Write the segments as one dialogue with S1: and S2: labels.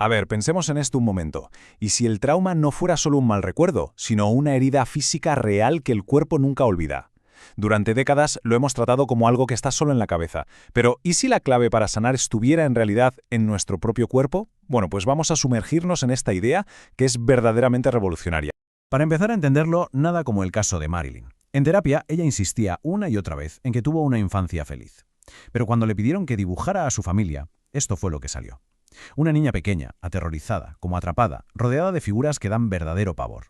S1: A ver, pensemos en esto un momento. ¿Y si el trauma no fuera solo un mal recuerdo, sino una herida física real que el cuerpo nunca olvida? Durante décadas lo hemos tratado como algo que está solo en la cabeza. Pero ¿y si la clave para sanar estuviera en realidad en nuestro propio cuerpo? Bueno, pues vamos a sumergirnos en esta idea que es verdaderamente revolucionaria.
S2: Para empezar a entenderlo, nada como el caso de Marilyn. En terapia, ella insistía una y otra vez en que tuvo una infancia feliz. Pero cuando le pidieron que dibujara a su familia, esto fue lo que salió. Una niña pequeña, aterrorizada, como atrapada, rodeada de figuras que dan verdadero pavor.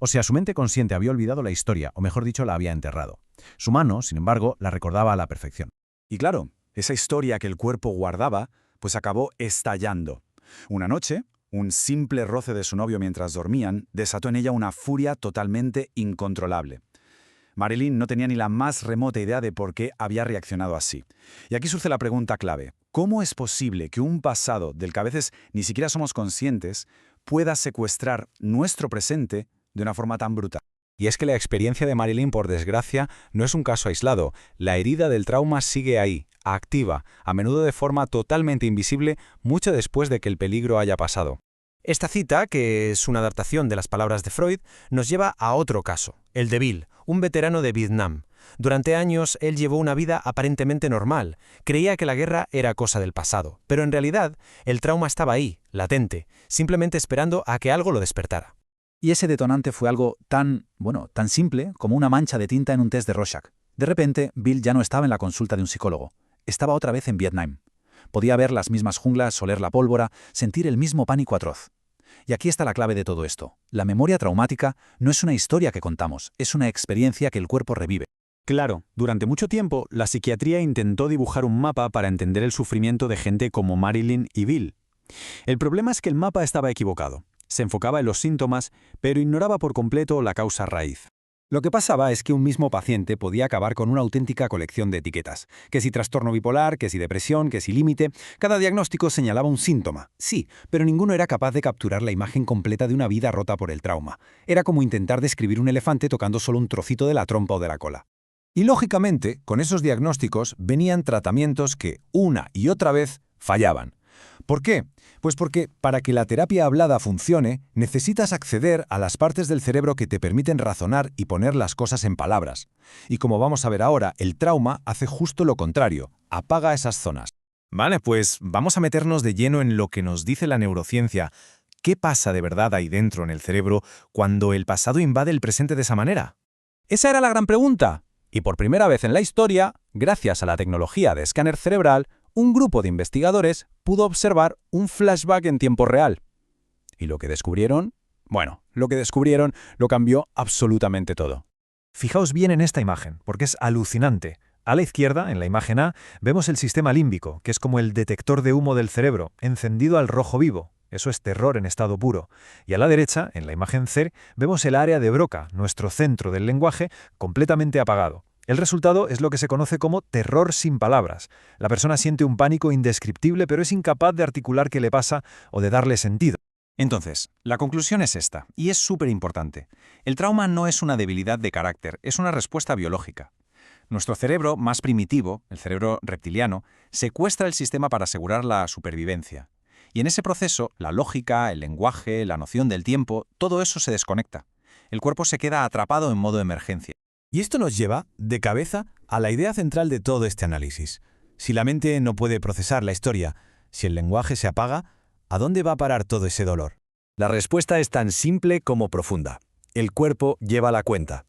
S2: O sea, su mente consciente había olvidado la historia, o mejor dicho, la había enterrado. Su mano, sin embargo, la recordaba a la perfección.
S3: Y claro, esa historia que el cuerpo guardaba, pues acabó estallando. Una noche, un simple roce de su novio mientras dormían desató en ella una furia totalmente incontrolable. Marilyn no tenía ni la más remota idea de por qué había reaccionado así. Y aquí surge la pregunta clave. ¿Cómo es posible que un pasado del que a veces ni siquiera somos conscientes pueda secuestrar nuestro presente de una forma tan brutal?
S1: Y es que la experiencia de Marilyn, por desgracia, no es un caso aislado. La herida del trauma sigue ahí, activa, a menudo de forma totalmente invisible, mucho después de que el peligro haya pasado.
S4: Esta cita, que es una adaptación de las palabras de Freud, nos lleva a otro caso, el de Bill, un veterano de Vietnam. Durante años, él llevó una vida aparentemente normal. Creía que la guerra era cosa del pasado, pero en realidad, el trauma estaba ahí, latente, simplemente esperando a que algo lo despertara.
S3: Y ese detonante fue algo tan simple como una mancha de tinta en un test de Rorschach. De repente, Bill ya no estaba en la consulta de un psicólogo. Estaba otra vez en Vietnam. Podía ver las mismas junglas, oler la pólvora, sentir el mismo pánico atroz. Y aquí está la clave de todo esto. La memoria traumática no es una historia que contamos, es una experiencia que el cuerpo revive.
S5: Claro, durante mucho tiempo, la psiquiatría intentó dibujar un mapa para entender el sufrimiento de gente como Marilyn y Bill. El problema es que el mapa estaba equivocado. Se enfocaba en los síntomas, pero ignoraba por completo la causa raíz. Lo que pasaba es que un mismo paciente podía acabar con una auténtica colección de etiquetas. Que si trastorno bipolar, que si depresión, que si límite. Cada diagnóstico señalaba un síntoma, sí, pero ninguno era capaz de capturar la imagen completa de una vida rota por el trauma. Era como intentar describir un elefante tocando solo un trocito de la trompa o de la cola. Y lógicamente, con esos diagnósticos venían tratamientos que, una y otra vez, fallaban. ¿Por qué? Pues porque para que la terapia hablada funcione, necesitas acceder a las partes del cerebro que te permiten razonar y poner las cosas en palabras. Y como vamos a ver ahora, el trauma hace justo lo contrario, apaga esas zonas.
S2: Vale, pues vamos a meternos de lleno en lo que nos dice la neurociencia. ¿Qué pasa de verdad ahí dentro en el cerebro cuando el pasado invade el presente de esa manera?
S1: Esa era la gran pregunta. Y por primera vez en la historia, gracias a la tecnología de escáner cerebral, un grupo de investigadores pudo observar un flashback en tiempo real. ¿Y lo que descubrieron? Bueno, lo que descubrieron lo cambió absolutamente todo.
S2: Fijaos bien en esta imagen, porque es alucinante. A la izquierda, en la imagen A, vemos el sistema límbico, que es como el detector de humo del cerebro, encendido al rojo vivo. Eso es terror en estado puro. Y a la derecha, en la imagen C, vemos el área de Broca, nuestro centro del lenguaje, completamente apagado. El resultado es lo que se conoce como terror sin palabras. La persona siente un pánico indescriptible, pero es incapaz de articular qué le pasa o de darle sentido.
S1: Entonces, la conclusión es esta, y es súper importante. El trauma no es una debilidad de carácter, es una respuesta biológica. Nuestro cerebro más primitivo, el cerebro reptiliano, secuestra el sistema para asegurar la supervivencia. Y en ese proceso, la lógica, el lenguaje, la noción del tiempo, todo eso se desconecta. El cuerpo se queda atrapado en modo emergencia.
S2: Y esto nos lleva, de cabeza, a la idea central de todo este análisis. Si la mente no puede procesar la historia, si el lenguaje se apaga, ¿a dónde va a parar todo ese dolor?
S6: La respuesta es tan simple como profunda. El cuerpo lleva la cuenta.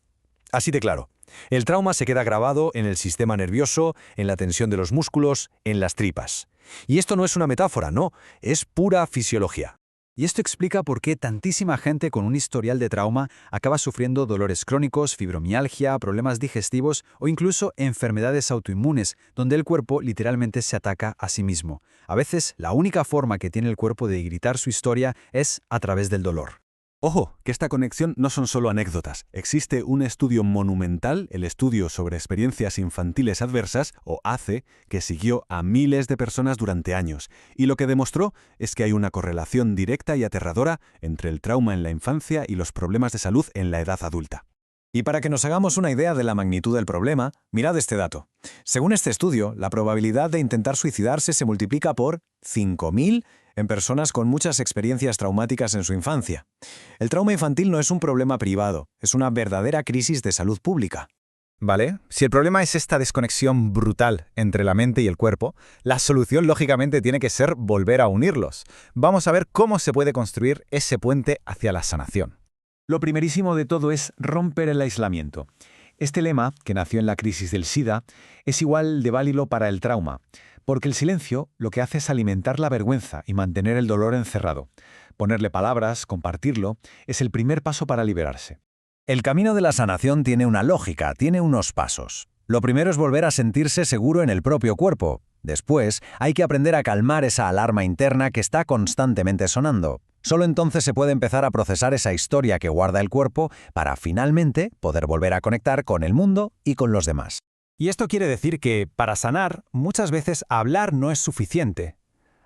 S6: Así de claro. El trauma se queda grabado en el sistema nervioso, en la tensión de los músculos, en las tripas. Y esto no es una metáfora, no, es pura fisiología.
S3: Y esto explica por qué tantísima gente con un historial de trauma acaba sufriendo dolores crónicos, fibromialgia, problemas digestivos o incluso enfermedades autoinmunes, donde el cuerpo literalmente se ataca a sí mismo. A veces, la única forma que tiene el cuerpo de gritar su historia es a través del dolor.
S5: Ojo, que esta conexión no son solo anécdotas. Existe un estudio monumental, el Estudio sobre Experiencias Infantiles Adversas, o ACE, que siguió a miles de personas durante años, y lo que demostró es que hay una correlación directa y aterradora entre el trauma en la infancia y los problemas de salud en la edad adulta.
S2: Y para que nos hagamos una idea de la magnitud del problema, mirad este dato. Según este estudio, la probabilidad de intentar suicidarse se multiplica por 5.000 en personas con muchas experiencias traumáticas en su infancia. El trauma infantil no es un problema privado, es una verdadera crisis de salud pública.
S7: ¿Vale? Si el problema es esta desconexión brutal entre la mente y el cuerpo, la solución lógicamente tiene que ser volver a unirlos. Vamos a ver cómo se puede construir ese puente hacia la sanación.
S2: Lo primerísimo de todo es romper el aislamiento. Este lema, que nació en la crisis del SIDA, es igual de válido para el trauma, porque el silencio lo que hace es alimentar la vergüenza y mantener el dolor encerrado. Ponerle palabras, compartirlo, es el primer paso para liberarse.
S1: El camino de la sanación tiene una lógica, tiene unos pasos. Lo primero es volver a sentirse seguro en el propio cuerpo. Después, hay que aprender a calmar esa alarma interna que está constantemente sonando. Solo entonces se puede empezar a procesar esa historia que guarda el cuerpo para finalmente poder volver a conectar con el mundo y con los demás.
S4: Y esto quiere decir que, para sanar, muchas veces hablar no es suficiente.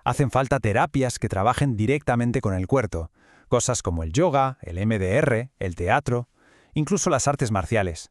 S4: Hacen falta terapias que trabajen directamente con el cuerpo. Cosas como el yoga, el MDR, el teatro, incluso las artes marciales.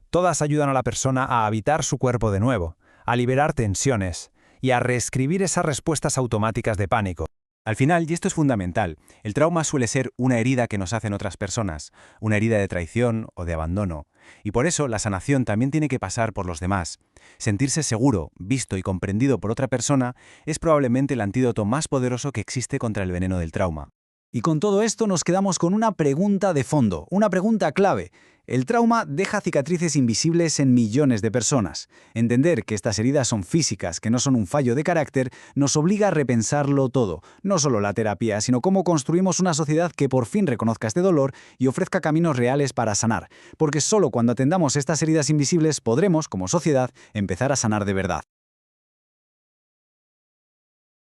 S4: Todas ayudan a la persona a habitar su cuerpo de nuevo, a liberar tensiones y a reescribir esas respuestas automáticas de pánico.
S5: Al final, y esto es fundamental, el trauma suele ser una herida que nos hacen otras personas, una herida de traición o de abandono. Y por eso la sanación también tiene que pasar por los demás. Sentirse seguro, visto y comprendido por otra persona es probablemente el antídoto más poderoso que existe contra el veneno del trauma.
S3: Y con todo esto nos quedamos con una pregunta de fondo, una pregunta clave. El trauma deja cicatrices invisibles en millones de personas. Entender que estas heridas son físicas, que no son un fallo de carácter, nos obliga a repensarlo todo. No solo la terapia, sino cómo construimos una sociedad que por fin reconozca este dolor y ofrezca caminos reales para sanar. Porque solo cuando atendamos estas heridas invisibles podremos, como sociedad, empezar a sanar de verdad.